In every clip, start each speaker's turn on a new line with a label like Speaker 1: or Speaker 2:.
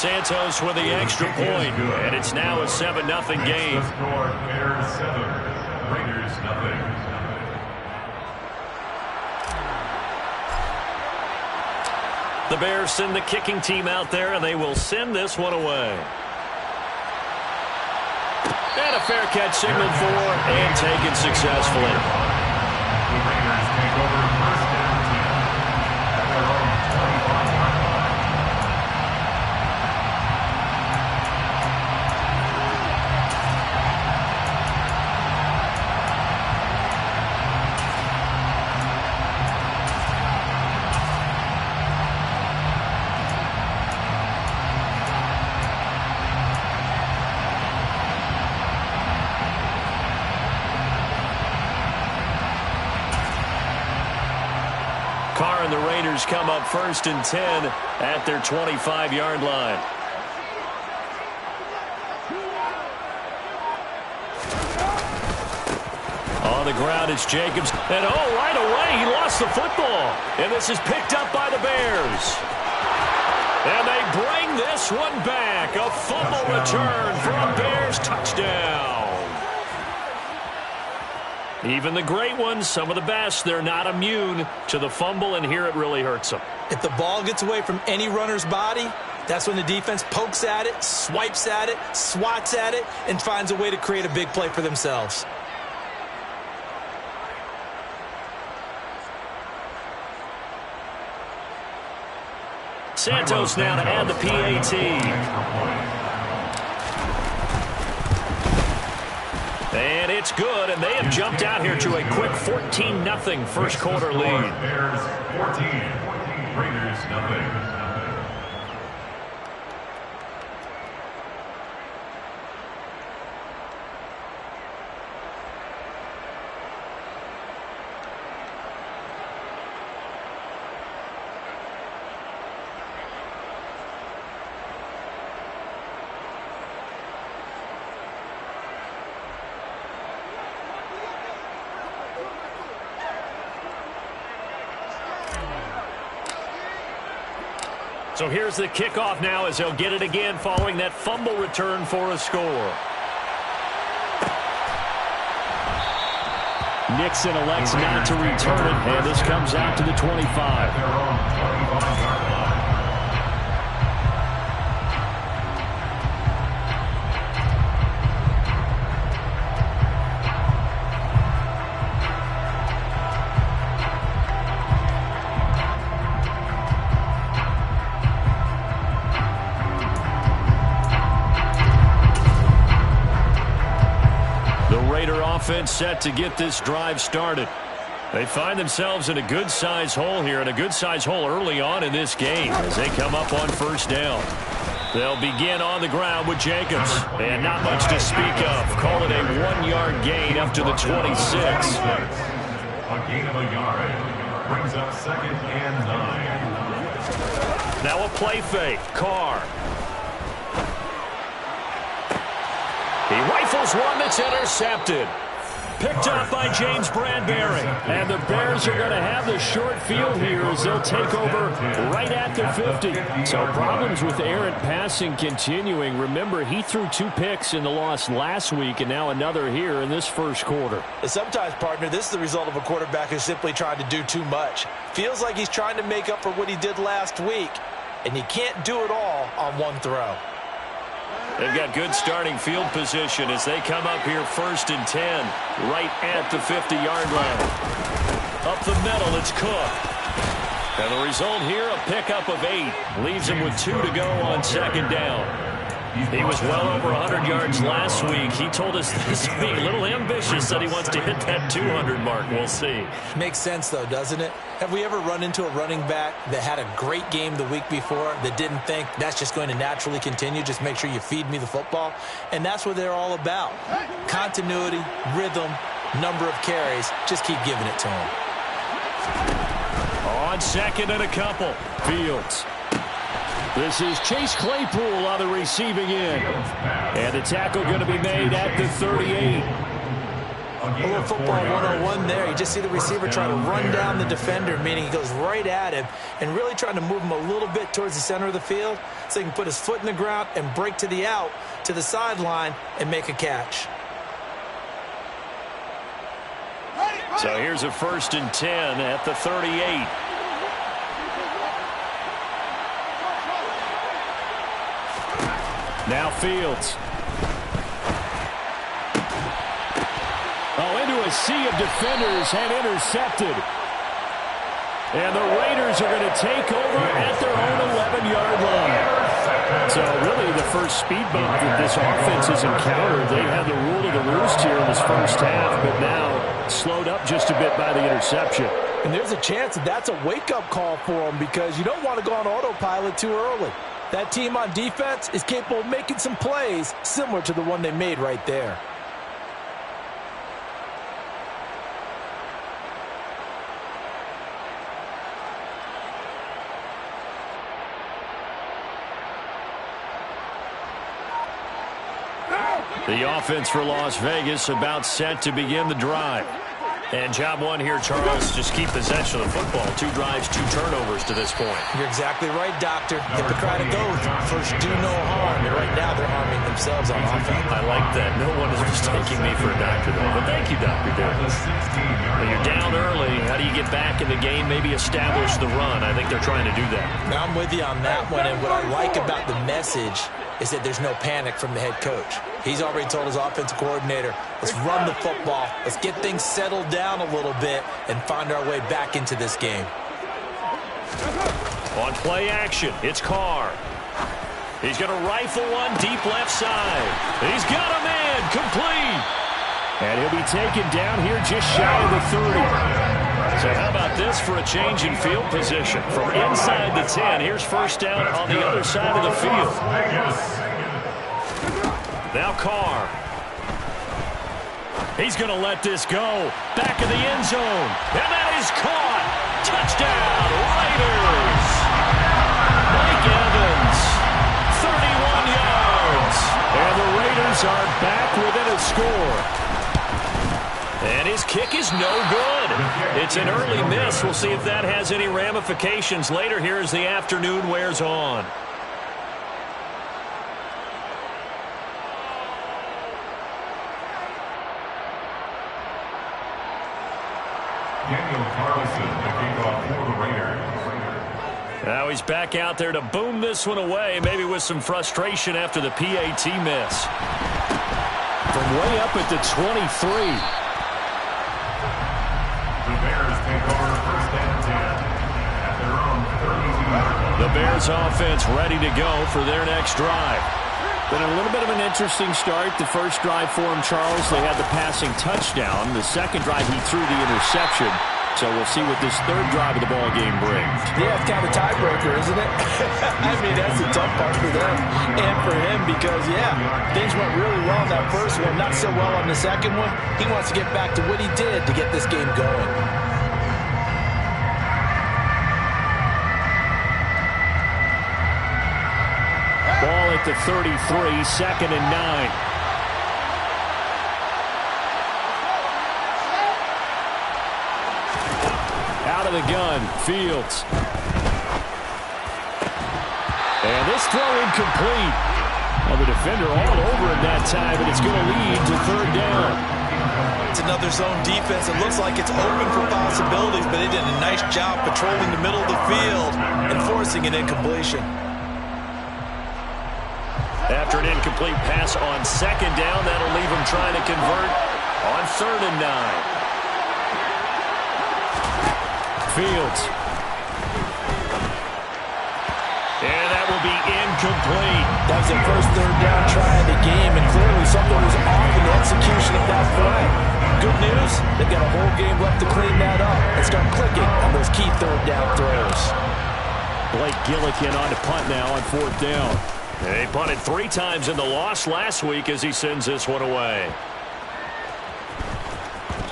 Speaker 1: Santos with the extra point, and it's now a 7-0 game.
Speaker 2: Bears 7, Raiders nothing.
Speaker 1: The Bears send the kicking team out there, and they will send this one away. And a fair catch signaled for and taken successfully.
Speaker 2: The Raiders take over first down 10 at their own 25-yard line.
Speaker 1: Carr and the Raiders come up 1st and 10 at their 25-yard line. On the ground, it's Jacobs. And right away, he lost the football. And this is picked up by the Bears. And they bring this one back. A fumble return for a Bears touchdown. Even the great ones, some of the best, they're not immune to the fumble, and here it really hurts them.
Speaker 3: If the ball gets away from any runner's body, that's when the defense pokes at it, swipes at it, swats at it, and finds a way to create a big play for themselves.
Speaker 1: Santos now to add the PAT. And it's good, and they have jumped out here to a quick 14-0 first quarter lead.
Speaker 2: Bears 14, Raiders nothing.
Speaker 1: So here's the kickoff now as they'll get it again following that fumble return for a score. Nixon elects not to return it, and this comes out to the 25.
Speaker 2: Their own 25-yard line.
Speaker 1: Offense set to get this drive started. They find themselves in a good-sized hole here, and a good-sized hole early on in this game as they come up on first down. They'll begin on the ground with Jacobs, and not much to speak of. Call it a 1-yard gain up to the 26.
Speaker 2: A gain of a yard brings up 2nd and 9.
Speaker 1: Now a play fake. Carr. He rifles one that's intercepted. Picked up by James Bradbury. And the Bears are going to have the short field here as they'll take over right at the 50. So problems with errant passing continuing. Remember, he threw 2 picks in the loss last week and now another here in this first quarter.
Speaker 3: And sometimes, partner, this is the result of a quarterback who's simply trying to do too much. Feels like he's trying to make up for what he did last week, and he can't do it all on one throw.
Speaker 1: They've got good starting field position as they come up here 1st and 10, right at the 50-yard line. Up the middle, it's Cook. And the result here, a pickup of 8. Leaves him with 2 to go on 2nd down. He was well over 100 yards last week. He told us this week, a little ambitious, that he wants to hit that 200 mark. We'll see.
Speaker 3: Makes sense, though, doesn't it? Have we ever run into a running back that had a great game the week before that didn't think that's just going to naturally continue? Just make sure you feed me the football. And that's what they're all about. Continuity, rhythm, number of carries. Just keep giving it to him.
Speaker 1: On 2nd and a couple. Fields. This is Chase Claypool on the receiving end. And the tackle going to be made at the 38.
Speaker 3: A little football 101 there. You just see the receiver try to run down the defender, meaning he goes right at him and really trying to move him a little bit towards the center of the field so he can put his foot in the ground and break to the out, to the sideline, and make a catch.
Speaker 1: So here's a 1st and 10 at the 38. Now Fields. Oh, into a sea of defenders and intercepted. And the Raiders are going to take over at their own 11-yard line. So really the first speed bump that this offense has encountered. They had the rule of the roost here in this first half, but now slowed up just a bit by the interception.
Speaker 3: And there's a chance that that's a wake-up call for them because you don't want to go on autopilot too early. That team on defense is capable of making some plays similar to the one they made right there.
Speaker 1: The offense for Las Vegas about set to begin the drive. And job one here, Charles, just keep possession of the football. 2 drives, 2 turnovers to this point.
Speaker 3: You're exactly right, Doctor. Hippocratic oath. First, do no harm. And right now, they're harming themselves on offense.
Speaker 1: I like that. No one is mistaking me for a doctor, though. But thank you, Dr. Dale. When you're down early, how do you get back in the game, maybe establish the run? I think they're trying to do that.
Speaker 3: Now, I'm with you on that one. And what I like about the message is that there's no panic from the head coach. He's already told his offensive coordinator, let's run the football, let's get things settled down a little bit and find our way back into this game.
Speaker 1: On play action, it's Carr. He's going to rifle one deep left side. He's got a man, complete. And he'll be taken down here just shy of the 30. So how about this for a change in field position? From inside the 10, here's first down on the other side of the field. Now Carr. He's going to let this go. Back of the end zone. And that is caught. Touchdown, Raiders. Mike Evans, 31 yards. And the Raiders are back within a score. And his kick is no good. It's an early miss. We'll see if that has any ramifications later here as the afternoon wears on. Now he's back out there to boom this one away, maybe with some frustration after the PAT miss. From way up at the 23.
Speaker 2: The Bears take over 1st and 10 at their own 32.
Speaker 1: The Bears offense ready to go for their next drive.
Speaker 4: Been a little bit of an interesting start. The first drive for him, Charles, they had the passing touchdown. The second drive, he threw the interception. So we'll see what this third drive of the ball game brings.
Speaker 3: Yeah, it's kind of a tiebreaker, isn't it? I mean, that's the tough part for them and for him because, yeah, things went really well in that first one, not so well on the second one. He wants to get back to what he did to get this game going.
Speaker 1: Ball at the 33, 2nd and 9. Out of the gun, Fields. And this throw incomplete. Well, the defender all over him that time, and it's going to lead to 3rd down.
Speaker 3: It's another zone defense. It looks like it's open for possibilities, but they did a nice job patrolling the middle of the field and forcing an incompletion.
Speaker 1: After an incomplete pass on 2nd down, that'll leave him trying to convert on 3rd and 9. Fields. And that will be incomplete.
Speaker 3: That was their first 3rd down try of the game, and clearly something was off in the execution of that play. Good news, they've got a whole game left to clean that up and start clicking on those key 3rd down throws.
Speaker 1: Blake Gillikin on to punt now on 4th down. They punted 3 times in the loss last week as he sends this one away.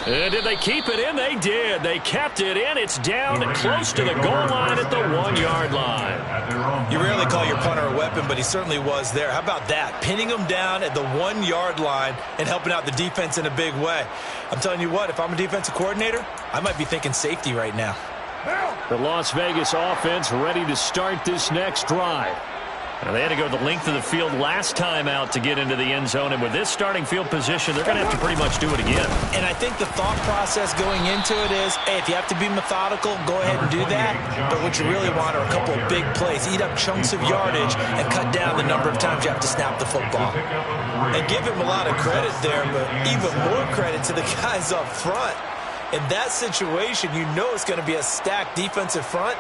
Speaker 1: And did they keep it in? They did. They kept it in. It's down close to the goal line at the 1-yard line.
Speaker 3: You rarely really call your punter a weapon, but he certainly was there. How about that? Pinning him down at the 1-yard line and helping out the defense in a big way. I'm telling you what, if I'm a defensive coordinator, I might be thinking safety right now.
Speaker 4: The Las Vegas offense ready to start this next drive.
Speaker 1: Now, they had to go the length of the field last time out to get into the end zone, and with this starting field position, they're going to have to pretty much do it again.
Speaker 3: And I think the thought process going into it is, hey, if you have to be methodical, go ahead and do that. But what you really want are a couple of big plays. Eat up chunks of yardage and cut down the number of times you have to snap the football. And give him a lot of credit there, but even more credit to the guys up front. In that situation, you know it's going to be a stacked defensive front.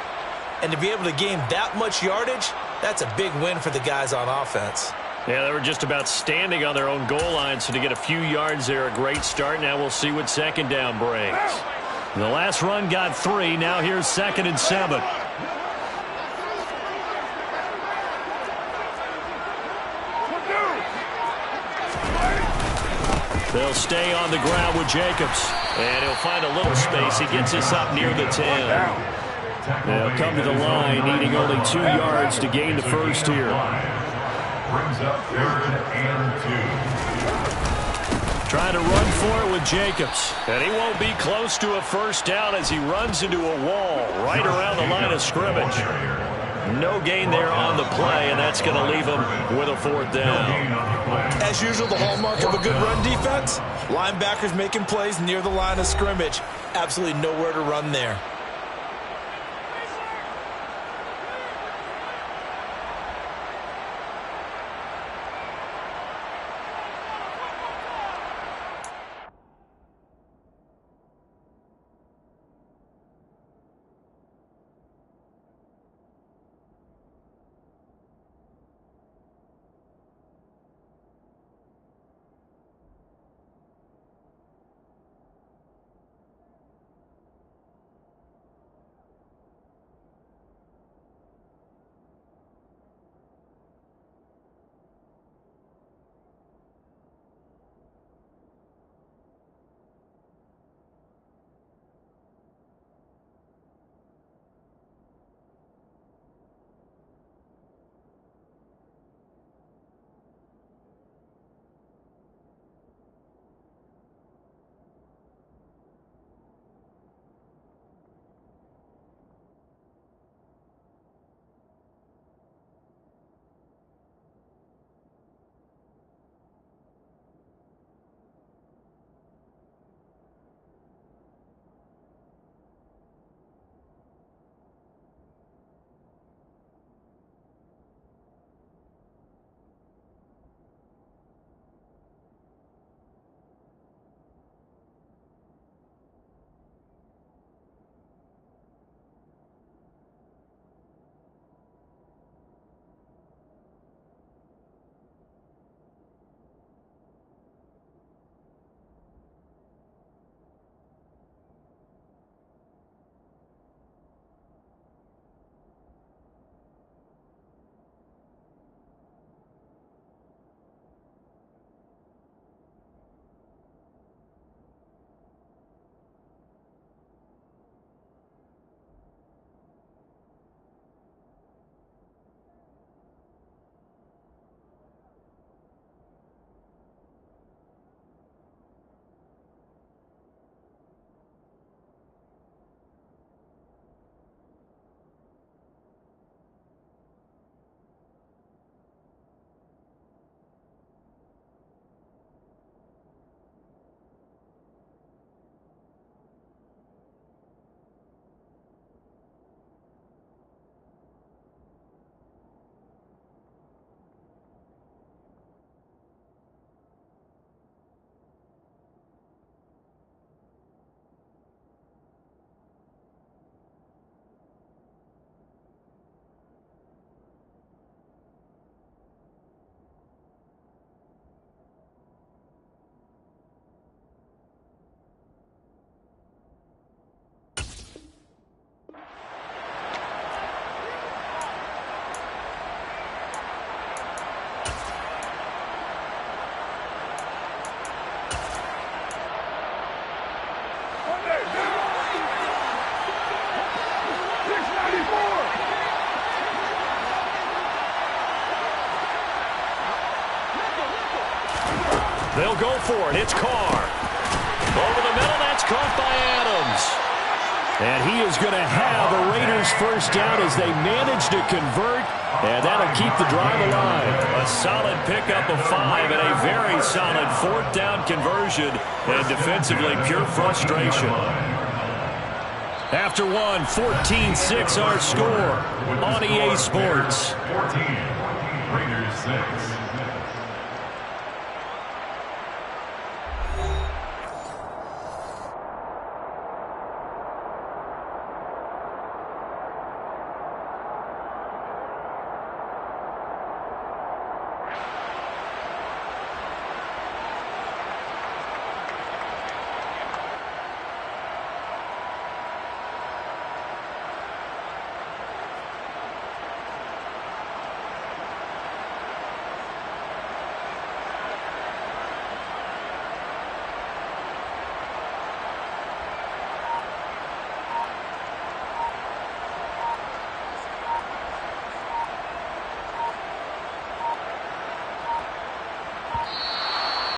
Speaker 3: And to be able to gain that much yardage, that's a big win for the guys on offense.
Speaker 1: Yeah, they were just about standing on their own goal line, so to get a few yards there, a great start. Now we'll see what second down brings. The last run got 3. Now here's 2nd and 7. They'll stay on the ground with Jacobs. And he'll find a little space. He gets us up near the 10.
Speaker 4: They'll come to the line, needing only 2 yards to gain the first here.
Speaker 2: Brings up 3rd and 2.
Speaker 1: Trying to run for it with Jacobs. And he won't be close to a first down as he runs into a wall right around the line of scrimmage. No gain there on the play, and that's going to leave him with a 4th down.
Speaker 3: As usual, the hallmark of a good run defense, linebackers making plays near the line of scrimmage. Absolutely nowhere to run there.
Speaker 1: They'll go for it. It's Carr. Over the middle, that's caught by Adams.
Speaker 4: And he is going to have a Raiders first down as they manage to convert, and that'll keep the drive alive.
Speaker 1: A solid pickup of 5 and a very solid 4th down conversion, and defensively pure frustration. After one, 14-6 our score on EA Sports.
Speaker 2: 14, Raiders 6.